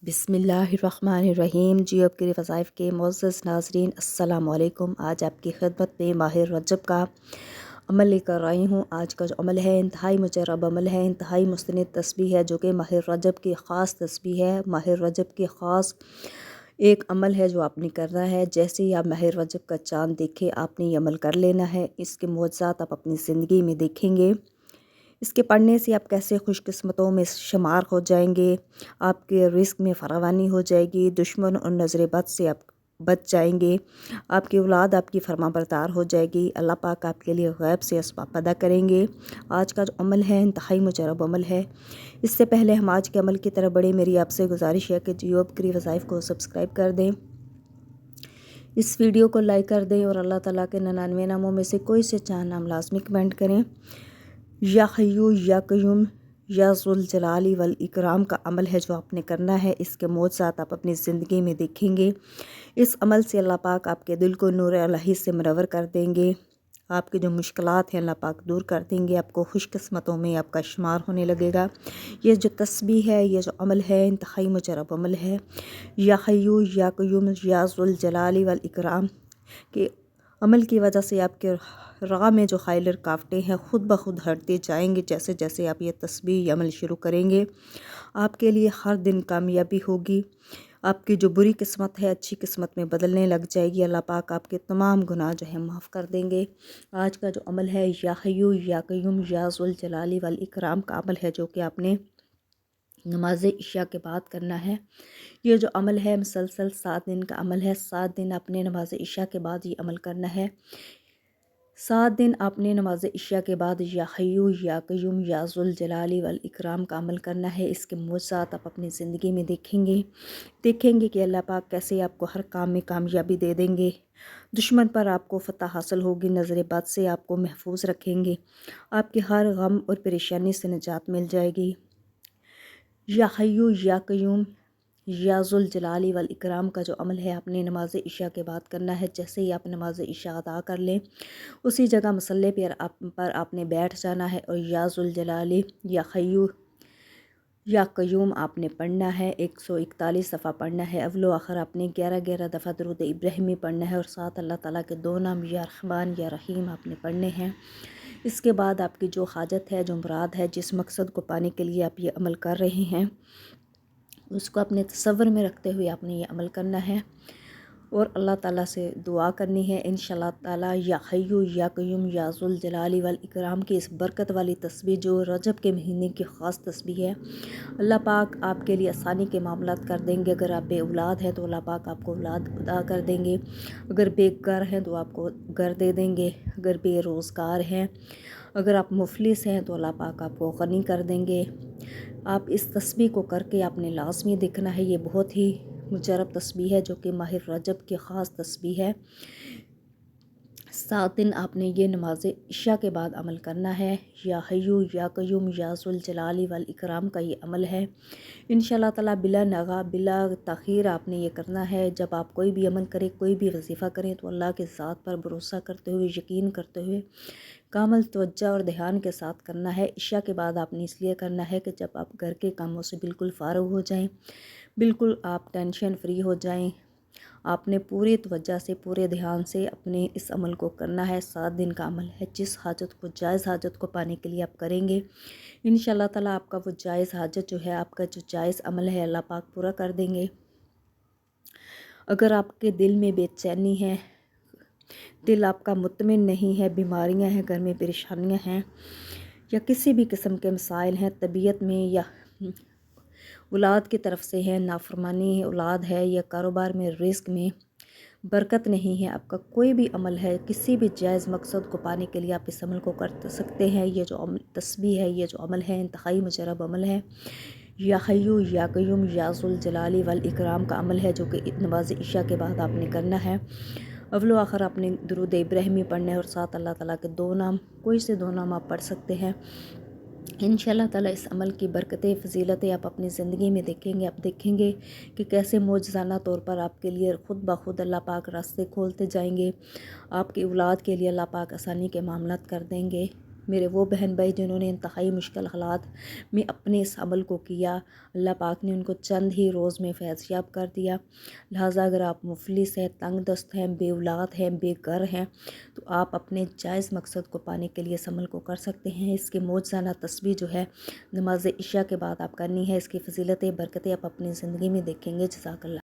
बिस्मिल्लाहिर्रहमानिर्रहीम। जियो के वज़ाइफ के मुअज़्ज़ज़ नाज़रीन, अस्सलाम वालेकुम। आज आपकी खिदमत में माह रजब का अमल लेकर आई हूँ। आज का जो अमल है इंतहाई मुजर्रब अमल है, इंतहाई मुस्तनद तस्बीह है, जो कि माह रजब की ख़ास तस्बीह है। माह रजब की ख़ास एक अमल है जो आपने करना है। जैसे ही आप माह रजब का चाँद देखें, आपने ये अमल कर लेना है। इसके मुअज़्ज़ात आप अपनी ज़िंदगी में देखेंगे। इसके पढ़ने से आप कैसे खुशकिस्मतों में शुमार हो जाएंगे। आपके रिस्क में फरावानी हो जाएगी। दुश्मन और नज़र बद से आप बच जाएंगे। आपकी औलाद आपकी फरमाबरदार हो जाएगी। अल्लाह पाक आपके लिए गैब से असबाब पैदा करेंगे। आज का जो अमल है इंतहाई मुजर्रब अमल है। इससे पहले हम आज के अमल की तरफ बढ़े, मेरी आपसे गुजारिश है कि जियो के वज़ाइफ को सब्सक्राइब कर दें, इस वीडियो को लाइक कर दें और अल्लाह ताला के 99 नामों में से कोई से 4 नाम लाजमी कमेंट करें। या हय्यू या क़य्यूम या ज़ुल जलाली वल इकराम का अमल है जो आपने करना है। इसके मुअज़्ज़ात आप अपनी ज़िंदगी में देखेंगे। इस अमल से अल्लाह पाक आपके दिल को नूर इलाही से मुनव्वर कर देंगे। आपकी जो मुश्किलात हैं अल्लाह पाक दूर कर देंगे। आपको खुशकिस्मतों में आपका शुमार होने लगेगा। ये जो तस्बीह है, ये जो अमल है, इंतहाई मुजर्रब अमल है। या हय्यू या क़य्यूम या ज़ुल जलाली वल इकराम के अमल की वजह से आपके राह में जो खाइल रुकावटें हैं खुद ब खुद हटते जाएंगे। जैसे जैसे आप ये तस्बीह अमल शुरू करेंगे, आपके लिए हर दिन कामयाबी होगी। आपकी जो बुरी किस्मत है अच्छी किस्मत में बदलने लग जाएगी। अल्लाह पाक आपके तमाम गुनाह जो है माफ़ कर देंगे। आज का जो अमल है या हय्यू या क़य्यूम या ज़ुल जलाली वल इकराम का अमल है, जो कि आपने नमाज इशा के बाद करना है। ये जो अमल है मुसलसल 7 दिन का अमल है। 7 दिन आपने नमाज इशा के बाद ये अमल करना है। 7 दिन आपने नमाज इशा के बाद या हय्यू या क़य्यूम या ज़ुल जलाली वल इकराम का अमल करना है। इसके मुअज़्ज़ात आप अपनी ज़िंदगी में देखेंगे कि अल्लाह पाक कैसे आपको हर काम में कामयाबी दे देंगे। दुश्मन पर आपको फ़तह हासिल होगी। नज़र बद से आपको महफूज रखेंगे। आपके हर गम और परेशानी से निजात मिल जाएगी। या हय्यू या क़य्यूम या ज़ुल जलाली वल इकराम का जो अमल है आपने नमाज इशा के बाद करना है। जैसे ही आप नमाज इशा अदा कर लें, उसी जगह मसल्ले पर आपने बैठ जाना है और या ज़ुल जलाली या हय्यू या क़य्यूम आपने पढ़ना है। 141 दफ़ा पढ़ना है। अव्वल आखिर आपने 11 दफ़ा दुरूद इब्राहिमी पढ़ना है और साथ अल्लाह ताला के 2 नाम या रहमान या रहीम आपने पढ़ने हैं। इसके बाद आपकी जो हाजत है, जो मुराद है, जिस मकसद को पाने के लिए आप ये अमल कर रहे हैं, उसको अपने तसव्वुर में रखते हुए आपने ये अमल करना है और अल्लाह ताला से दुआ करनी है। इंशाअल्लाह ताला या हय्यू या क़य्यूम या ज़ुल जलाली वल इकराम की इस बरकत वाली तस्बीह, जो रजब के महीने की ख़ास तस्बीह है, अल्लाह पाक आपके लिए आसानी के मामलात कर देंगे। अगर आप बे औलाद हैं तो अल्लाह पाक आपको औलाद अता कर देंगे। अगर बेघर हैं तो आपको घर दे देंगे। अगर बेरोज़गार हैं, अगर आप मुफलिस हैं तो अल्लाह पाक आपको गनी कर देंगे। आप इस तस्बीह को करके आपने लाज़मी देखना है। ये बहुत ही मुजर्रब तस्बीह है, जो कि माह रजब की ख़ास तस्बीह है। 7 दिन आपने ये नमाज इशा के बाद अमल करना है। या हय्यू या क़य्यूम या ज़ुल जलाली वल इकराम का ये अमल है। इंशाअल्लाह ताला बिला नगा बिला तख़ीर आपने ये करना है। जब आप कोई भी अमल करें, कोई भी वजीफ़ा करें, तो अल्लाह के ज़ात पर भरोसा करते हुए, यकीन करते हुए, कामल तवज्जो और ध्यान के साथ करना है। इशा के बाद आपने इसलिए करना है कि जब आप घर के कामों से बिल्कुल फ़ारिग हो जाएं, बिल्कुल आप टेंशन फ्री हो जाएं, आपने पूरी तवज्जो से, पूरे ध्यान से अपने इस अमल को करना है। 7 दिन का अमल है। जिस हाजत को, जायज़ हाजत को पाने के लिए आप करेंगे, इंशाअल्लाह ताला आपका वो जायज़ हाजत जो है, आपका जो जायज़ अमल है, अल्लाह पाक पूरा कर देंगे। अगर आपके दिल में बेचैनी है, दिल आपका मुतमिन नहीं है, बीमारियां हैं, घर में परेशानियां हैं, या किसी भी किस्म के मसाइल हैं तबीयत में, या औलाद की तरफ से है, नाफरमानी औलाद है, या कारोबार में रिस्क में बरकत नहीं है, आपका कोई भी अमल है, किसी भी जायज़ मकसद को पाने के लिए आप इस अमल को कर सकते हैं। ये जो तस्बीह है, ये जो अमल है, इंतहाई मुजर्रब अमल है। या हय्यू या क़य्यूम या ज़ुल जलाली वल इकराम का अमल है, जो कि नमाज इशा के बाद आपने करना है। अव्वल आखिर आपने दुरूद इब्राहिमी पढ़ना है और साथ अल्लाह ताला के 2 नाम, कोई से 2 नाम आप पढ़ सकते हैं। इंशाअल्लाह ताला इस अमल की बरकतें, फ़ज़ीलतें आप अपनी ज़िंदगी में देखेंगे। आप देखेंगे कि कैसे मौजज़ाना तौर पर आपके लिए खुद ब खुद अल्लाह पाक रास्ते खोलते जाएंगे। आपकी औलाद के लिए अल्लाह पाक आसानी के मामलात कर देंगे। میرے وہ بہن بھائی جنہوں نے انتہائی مشکل حالات میں اپنے اس عمل کو کیا، اللہ پاک نے ان کو چند ہی روز میں فیض یاب کر دیا۔ لہٰذا اگر آپ مفلس ہیں، تنگ دست ہیں، بے اولاد ہیں، بے گھر ہیں، تو آپ اپنے جائز مقصد کو پانے کے لیے اس عمل کو کر سکتے ہیں۔ اس کی معجزانہ تسبیح جو ہے نماز عشاء کے بعد آپ کرنی ہے۔ اس کی فضیلتیں، برکتیں آپ اپنی زندگی میں دیکھیں گے۔ جزاک اللہ۔